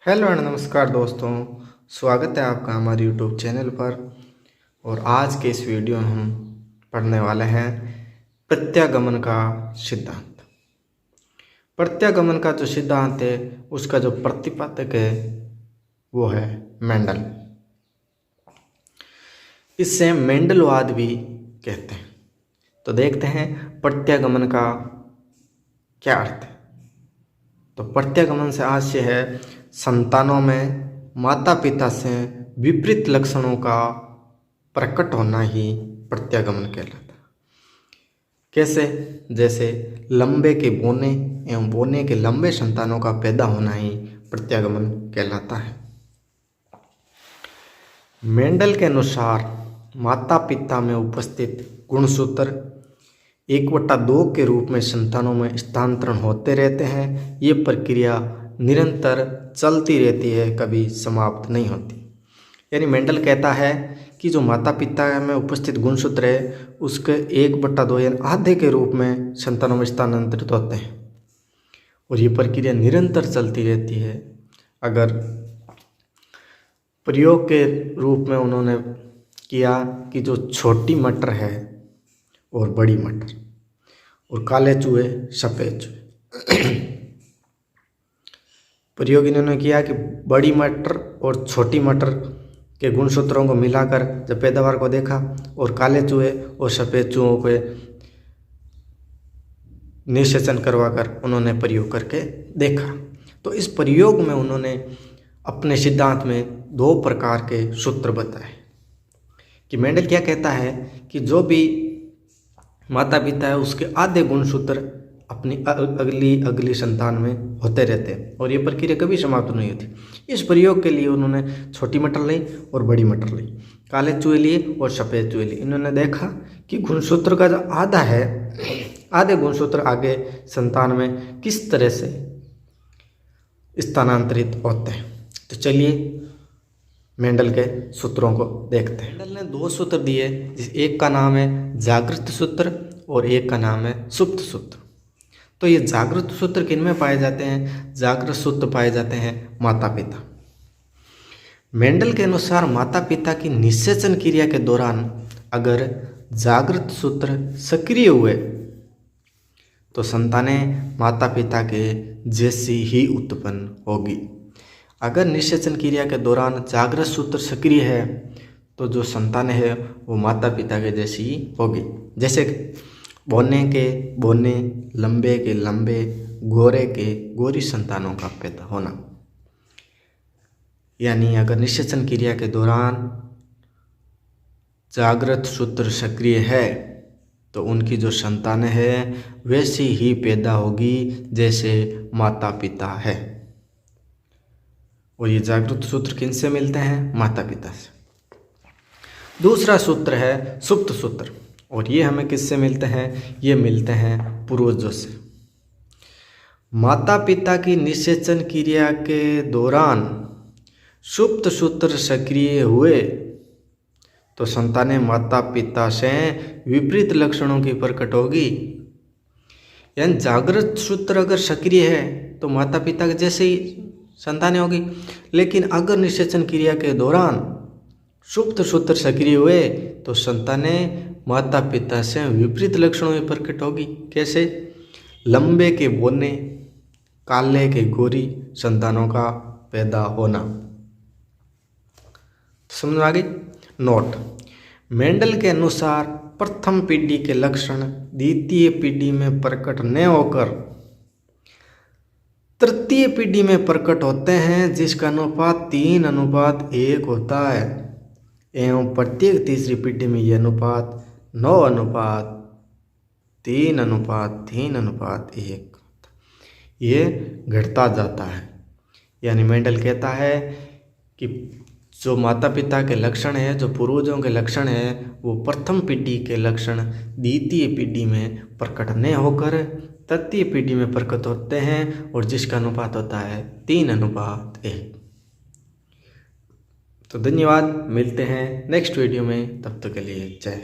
Hello and नमस्कार दोस्तों, स्वागत है आपका हमारे यूट्यूब चैनल पर। और आज के इस वीडियो में हम पढ़ने वाले हैं प्रत्यागमन का सिद्धांत। प्रत्यागमन का जो सिद्धांत है उसका जो प्रतिपादक है वो है मेंडल। इसे मेंडलवाद भी कहते हैं। तो देखते हैं प्रत्यागमन का क्या अर्थ है। तो प्रत्यागमन से आशय है संतानों में माता पिता से विपरीत लक्षणों का प्रकट होना ही प्रत्यागमन कहलाता है। कैसे? जैसे लंबे के बोने एवं बोने के लंबे संतानों का पैदा होना ही प्रत्यागमन कहलाता है। मेंडल के अनुसार माता पिता में उपस्थित गुणसूत्र 1/2 के रूप में संतानों में स्थानांतरण होते रहते हैं। ये प्रक्रिया निरंतर चलती रहती है, कभी समाप्त नहीं होती। यानी मेंडल कहता है कि जो माता पिता में उपस्थित गुणसूत्र है उसके 1/2 यानी आधे के रूप में संतानों में स्थानांतरित होते हैं और ये प्रक्रिया निरंतर चलती रहती है। अगर प्रयोग के रूप में उन्होंने किया कि जो छोटी मटर है और बड़ी मटर और काले चूहे सफ़ेद चूहे, प्रयोग इन्होंने किया कि बड़ी मटर और छोटी मटर के गुणसूत्रों को मिलाकर जब पैदावार को देखा और काले चूहे और सफ़ेद चूहों को निषेचन करवाकर उन्होंने प्रयोग करके देखा। तो इस प्रयोग में उन्होंने अपने सिद्धांत में 2 प्रकार के सूत्र बताए। कि मेंडल क्या कहता है कि जो भी माता पिता है उसके आधे गुणसूत्र अपनी अगली संतान में होते रहते हैं और ये प्रक्रिया कभी समाप्त नहीं होती। इस प्रयोग के लिए उन्होंने छोटी मटर ली और बड़ी मटर ली, काले चूहे लिए और सफ़ेद चूहे लिए। इन्होंने देखा कि गुणसूत्र का जो आधा है, आधे गुणसूत्र आगे संतान में किस तरह से स्थानांतरित होते हैं। तो चलिए मेंडल के सूत्रों को देखते हैं। मेंडल ने 2 सूत्र दिए, एक का नाम है जागृत सूत्र और एक का नाम है सुप्त सूत्र। तो ये जागृत सूत्र किन में पाए जाते हैं? जागृत सूत्र पाए जाते हैं माता पिता। मेंडल के अनुसार माता पिता की निषेचन क्रिया के दौरान अगर जागृत सूत्र सक्रिय हुए तो संतानें माता पिता के जैसी ही उत्पन्न होगी। अगर निषेचन क्रिया के दौरान जागृत सूत्र सक्रिय है तो जो संतानें है वो माता पिता के जैसी ही होगी। जैसे बोने के बोने, लंबे के लंबे, गोरे के गोरी संतानों का पैदा होना। यानी अगर निषेचन क्रिया के दौरान जागृत सूत्र सक्रिय है तो उनकी जो संतानें हैं वैसी ही पैदा होगी जैसे माता पिता है। और ये जागृत सूत्र किन से मिलते हैं? माता पिता से। दूसरा सूत्र है सुप्त सूत्र और ये हमें किससे मिलते हैं? ये मिलते हैं पूर्वजों से। माता पिता की निषेचन क्रिया के दौरान सुप्त सूत्र सक्रिय हुए तो संतानें माता पिता से विपरीत लक्षणों की प्रकट होगी। यानी जागृत सूत्र अगर सक्रिय है तो माता पिता के जैसे ही संतानें होगी, लेकिन अगर निषेचन क्रिया के दौरान सुप्त सूत्र सक्रिय हुए तो संतानें माता पिता से विपरीत लक्षणों में प्रकट होगी। कैसे? लंबे के बोने, काले के गोरी संतानों का पैदा होना। समझ में आ गई? नोट: मेंडल के अनुसार प्रथम पीढ़ी के लक्षण द्वितीय पीढ़ी में प्रकट न होकर तृतीय पीढ़ी में प्रकट होते हैं, जिसका अनुपात 3:1 होता है एवं प्रत्येक तीसरी पीढ़ी में यह अनुपात 9:3:3:1 ये घटता जाता है। यानी मेंडल कहता है कि जो माता पिता के लक्षण है, जो पूर्वजों के लक्षण है, वो प्रथम पीढ़ी के लक्षण द्वितीय पीढ़ी में प्रकट न होकर तृतीय पीढ़ी में प्रकट होते हैं और जिसका अनुपात होता है 3:1। तो धन्यवाद, मिलते हैं नेक्स्ट वीडियो में, तब तक के लिए जय।